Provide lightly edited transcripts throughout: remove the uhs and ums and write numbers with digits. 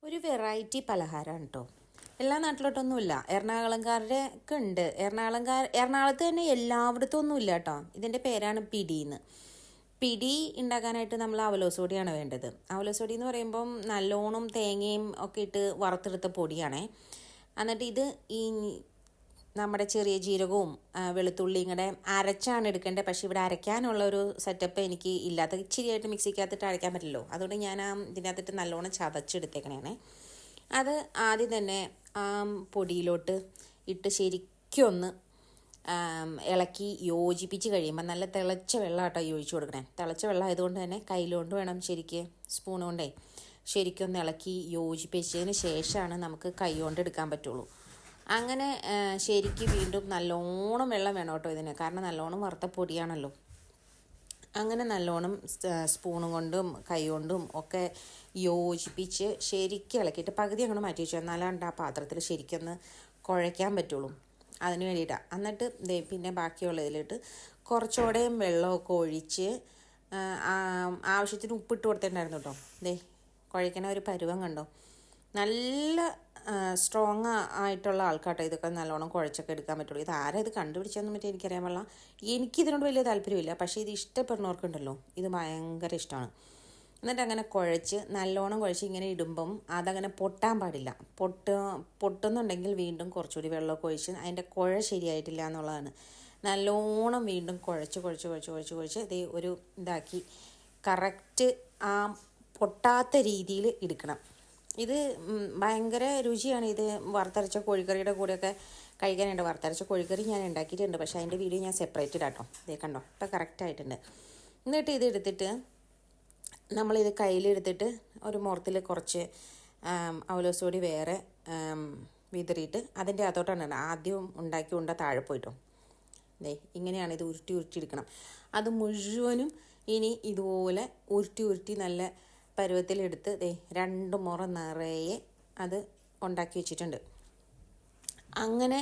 ഒരു വെറൈറ്റി പലഹാരമാണ് കേട്ടോ. എല്ലാ നാട്ടിലോട്ടൊന്നുമില്ല, എറണാകുളംകാരുടെ ഒക്കെ ഉണ്ട്. എറണാകുളത്ത് തന്നെ എല്ലായിടത്തും ഒന്നും ഇല്ല കേട്ടോ. ഇതിൻ്റെ പേരാണ് പിടിയെന്ന്. പിടി ഉണ്ടാക്കാനായിട്ട് നമ്മൾ അവലോസുപൊടിയാണ് വേണ്ടത്. അവലോസുപൊടി എന്ന് പറയുമ്പം നല്ലോണം തേങ്ങയും ഒക്കെ ഇട്ട് വറുത്തെടുത്ത പൊടിയാണേ. എന്നിട്ട് ഇത് ഈ നമ്മുടെ ചെറിയ ജീരകവും വെളുത്തുള്ളിയും കൂടെ അരച്ചാണ് എടുക്കേണ്ടത്. പക്ഷേ ഇവിടെ അരയ്ക്കാനുള്ള ഒരു സെറ്റപ്പ് എനിക്ക് ഇല്ലാത്ത, ഇച്ചിരിയായിട്ട് മിക്സിക്കകത്തിട്ട് അരയ്ക്കാൻ പറ്റില്ലല്ലോ. അതുകൊണ്ട് ഞാൻ ഇതിനകത്തിട്ട് നല്ലോണം ചതച്ചെടുത്തേക്കണേ. അത് ആദ്യം തന്നെ പൊടിയിലോട്ട് ഇട്ട് ശരിക്കും ഒന്ന് ഇളക്കി യോജിപ്പിച്ച് കഴിയുമ്പോൾ നല്ല തിളച്ച വെള്ളം കേട്ടോ ഒഴിച്ചു കൊടുക്കണേ. തിളച്ച വെള്ളം ആയതുകൊണ്ട് തന്നെ കയ്യിലുകൊണ്ട് വേണം ശരിക്ക്, സ്പൂൺ കൊണ്ടേ ശരിക്കൊന്ന് ഇളക്കി യോജിപ്പിച്ചതിന് ശേഷമാണ് നമുക്ക് കൈ കൊണ്ട് എടുക്കാൻ പറ്റുള്ളൂ. അങ്ങനെ ശരിക്ക് വീണ്ടും നല്ലോണം വെള്ളം വേണം കേട്ടോ ഇതിന്, കാരണം നല്ലോണം വറുത്ത പൊടിയാണല്ലോ. അങ്ങനെ നല്ലോണം സ്പൂണും കൊണ്ടും കൈ കൊണ്ടും ഒക്കെ യോജിപ്പിച്ച് ശരിക്കും ഇളക്കിയിട്ട് പകുതി അങ്ങോട്ട് മാറ്റി വെച്ചു, എന്നാലാണ്ട് ആ പാത്രത്തിൽ ശരിക്കൊന്ന് കുഴയ്ക്കാൻ പറ്റുള്ളൂ. അതിന് വേണ്ടിയിട്ടാണ്. എന്നിട്ട് പിന്നെ ബാക്കിയുള്ള ഇതിലിട്ട് കുറച്ചുകൂടെയും വെള്ളമൊക്കെ ഒഴിച്ച് ആവശ്യത്തിന് ഉപ്പിട്ട് കൊടുത്തിട്ടുണ്ടായിരുന്നു കേട്ടോ. കുഴയ്ക്കണ ഒരു പരുവം കണ്ടോ. നല്ല സ്ട്രോങ് ആയിട്ടുള്ള ആൾക്കാട്ടോ ഇതൊക്കെ നല്ലോണം കുഴച്ചൊക്കെ എടുക്കാൻ പറ്റുള്ളൂ. ഇത് ആരാ ഇത് കണ്ടുപിടിച്ചതെന്ന് പറ്റി എനിക്കറിയാൻ പാടില്ല. എനിക്കിതിനോട് വലിയ താല്പര്യമില്ല, പക്ഷേ ഇത് ഇഷ്ടപ്പെടുന്നവർക്കുണ്ടല്ലോ ഇത് ഭയങ്കര ഇഷ്ടമാണ്. എന്നിട്ട് അങ്ങനെ കുഴച്ച് നല്ലോണം കുഴച്ച് ഇങ്ങനെ ഇടുമ്പം അതങ്ങനെ പൊട്ടാൻ പാടില്ല. പൊട്ടുന്നുണ്ടെങ്കിൽ വീണ്ടും കുറച്ചുകൂടി വെള്ളമൊക്കെ ഒഴിച്ച് അതിൻ്റെ കുഴ ശരിയായിട്ടില്ല എന്നുള്ളതാണ്. നല്ലോണം വീണ്ടും കുഴച്ച് ഇത് ഒരു ഇതാക്കി കറക്റ്റ് ആ പൊട്ടാത്ത രീതിയിൽ എടുക്കണം. ഇത് ഭയങ്കര രുചിയാണ്. ഇത് വറുത്തരച്ച കോഴിക്കറിയുടെ കൂടെയൊക്കെ കഴിക്കാനുണ്ട്. വറുത്തരച്ച കോഴിക്കറി ഞാൻ ഉണ്ടാക്കിയിട്ടുണ്ട്, പക്ഷേ അതിൻ്റെ വീഡിയോ ഞാൻ സെപ്പറേറ്റ് ഇടാട്ടോ. ഇതേ കണ്ടോ, ഇപ്പോൾ കറക്റ്റായിട്ടുണ്ട്. എന്നിട്ട് ഇത് എടുത്തിട്ട് നമ്മളിത് കയ്യിലെടുത്തിട്ട് ഒരു മുറത്തിൽ കുറച്ച് അവലോസുപൊടി വേറെ വിതറിയിട്ട് അതിൻ്റെ അകത്തോട്ടാണ് ആദ്യം ഉണ്ടാക്കി ഉണ്ട താഴെ പോയിട്ടോ. ഇങ്ങനെയാണ് ഇത് ഉരുട്ടി എടുക്കണം. അത് മുഴുവനും ഇനി ഇതുപോലെ ഉരുട്ടി നല്ല പരുവത്തിലെടുത്ത് 2 മുറ നിറയെ അത് ഉണ്ടാക്കി വെച്ചിട്ടുണ്ട്. അങ്ങനെ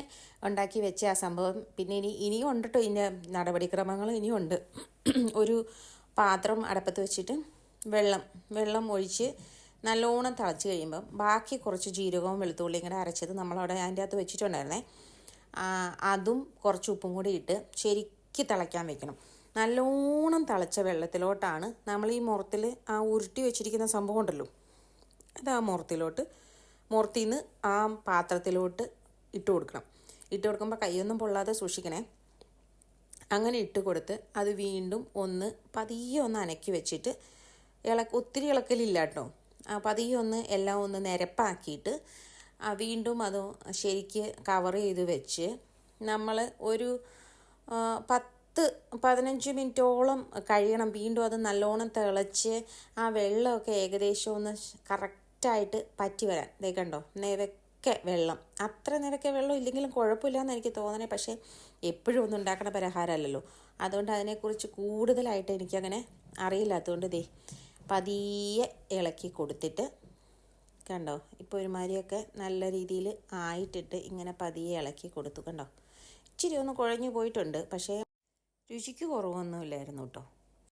ഉണ്ടാക്കി വെച്ച ആ സംഭവം പിന്നെ ഇനിയും ഉണ്ട് കേട്ടോ. ഇതിൻ്റെ നടപടിക്രമങ്ങൾ ഇനിയും ഉണ്ട്. ഒരു പാത്രം അടപ്പത്ത് വെച്ചിട്ട് വെള്ളം ഒഴിച്ച് നല്ലോണം തിളച്ച് കഴിയുമ്പം ബാക്കി കുറച്ച് ജീരകവും വെളുത്തുള്ളിയും കൂടെ അരച്ചത് നമ്മളവിടെ അതിൻ്റെ അകത്ത് വെച്ചിട്ടുണ്ടായിരുന്നേ. അതും കുറച്ച് ഉപ്പും കൂടി ഇട്ട് ശരിക്ക് തിളയ്ക്കാൻ വെക്കണം. നല്ലോണം തിളച്ച വെള്ളത്തിലോട്ടാണ് നമ്മൾ ഈ മുറത്തിൽ ആ ഉരുട്ടി വെച്ചിരിക്കുന്ന സംഭവം ഉണ്ടല്ലോ, അത് ആ മുറത്തിൽ നിന്ന് ആ പാത്രത്തിലോട്ട് ഇട്ട് കൊടുക്കണം. ഇട്ട് കൊടുക്കുമ്പോൾ കൈയൊന്നും പൊള്ളാതെ സൂക്ഷിക്കണേ. അങ്ങനെ ഇട്ട് കൊടുത്ത് അത് വീണ്ടും ഒന്ന് പതിയെ ഒന്ന് അനക്കി വെച്ചിട്ട് ഒത്തിരി ഇളക്കലില്ല കേട്ടോ. പതിയെ ഒന്ന് എല്ലാം ഒന്ന് നിരപ്പാക്കിയിട്ട് വീണ്ടും അത് ശരിക്ക് കവർ ചെയ്ത് വെച്ച് നമ്മൾ ഒരു 10-15 മിനിറ്റോളം കഴിയണം. വീണ്ടും അത് നല്ലോണം തിളച്ച് ആ വെള്ളമൊക്കെ ഏകദേശം ഒന്ന് കറക്റ്റായിട്ട് പറ്റി വരാൻ. കണ്ടോ, നിരക്കെ വെള്ളം, അത്ര നിരക്കെ വെള്ളം ഇല്ലെങ്കിലും കുഴപ്പമില്ലയെന്ന് എനിക്ക് തോന്നണേ. പക്ഷേ എപ്പോഴും ഒന്നും ഉണ്ടാക്കണ പലഹാരമല്ലല്ലോ, അതുകൊണ്ട് അതിനെക്കുറിച്ച് കൂടുതലായിട്ട് എനിക്കങ്ങനെ അറിയില്ലാത്തതുകൊണ്ട് പതിയെ ഇളക്കി കൊടുത്തിട്ട് കണ്ടോ, ഇപ്പോൾ ഒരുമാതിരിയൊക്കെ നല്ല രീതിയിൽ ആയിട്ടിട്ട് ഇങ്ങനെ പതിയെ ഇളക്കി കൊടുത്തു. കണ്ടോ, ഇച്ചിരി ഒന്ന് കുഴഞ്ഞു പോയിട്ടുണ്ട്, പക്ഷേ രുചിക്ക് കുറവൊന്നുമില്ലായിരുന്നു കേട്ടോ.